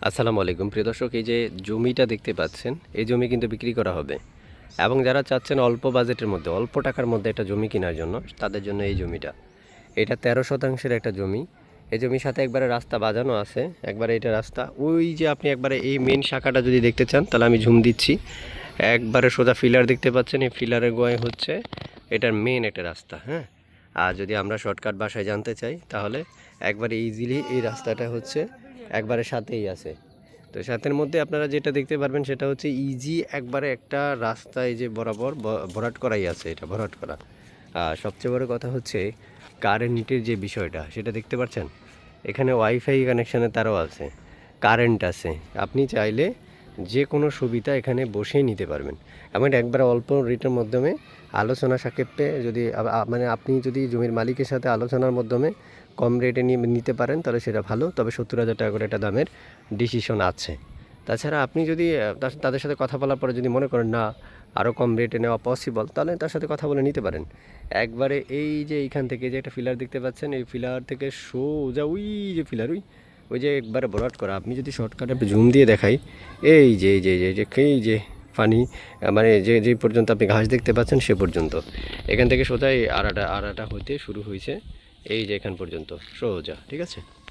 আসসালামু আলাইকুম প্রিয় দর্শক, এই যে জমিটা দেখতে পাচ্ছেন, এই জমি কিন্তু বিক্রি করা হবে। এবং যারা চাচ্ছেন অল্প বাজেটের মধ্যে, অল্প টাকার মধ্যে একটা জমি কেনার জন্য, তাদের জন্য এই জমিটা। এটা 13 শতাংশের একটা জমি। এই জমির সাথে একবারে রাস্তা বাঁধানো আছে, একবারে এটা রাস্তা। ওই যে আপনি একবারে এই মেন শাখাটা যদি দেখতে চান, তাহলে আমি ঝুম দিচ্ছি। একবারে সোজা ফিলার দেখতে পাচ্ছেন, এই ফিলারের গোয়ায় হচ্ছে এটার মেন একটা রাস্তা। হ্যাঁ, আর যদি আমরা শর্টকাট ভাষায় জানতে চাই, তাহলে একবারে ইজিলি এই রাস্তাটা হচ্ছে একবারে সাথেই আছে। তো সাথের মধ্যে আপনারা যেটা দেখতে পারবেন সেটা হচ্ছে ইজি একবারে একটা রাস্তা, এই যে বরাবর ভরাট করাই আছে, এটা ভরাট করা। আর সবচেয়ে বড় কথা হচ্ছে কারেন্টের যে বিষয়টা, সেটা দেখতে পাচ্ছেন। এখানে ওয়াইফাই কানেকশানে তারও আছে, কারেন্ট আছে। আপনি চাইলে যে কোনো সুবিধা এখানে বসেই নিতে পারবেন। এমন একবার অল্প রেটের মাধ্যমে আলোচনা সাপেক্ষে যদি মানে আপনি যদি জমির মালিকের সাথে আলোচনার মাধ্যমে কম রেটে নিতে পারেন, তাহলে সেটা ভালো। তবে 70,000 টাকা করে একটা দামের ডিসিশন আছে। তাছাড়া আপনি যদি তাদের সাথে কথা বলার পরে যদি মনে করেন না আরও কম রেটে নেওয়া পসিবল, তাহলে তার সাথে কথা বলে নিতে পারেন। একবারে এই যে এইখান থেকে যে একটা ফিলার দেখতে পাচ্ছেন, এই ফিলার থেকে সোজা ওই যে ফিলার, ওই যে একবারে ভরাট করা। আপনি যদি শর্টকাটে জুম দিয়ে দেখাই, এই যে এই যে এই যে এই যে পানি, মানে যে পর্যন্ত আপনি ঘাস দেখতে পাচ্ছেন সে পর্যন্ত, এখান থেকে সোজা এই আড়াটা হইতে শুরু হয়েছে, এই যে এখান পর্যন্ত সোজা। ঠিক আছে।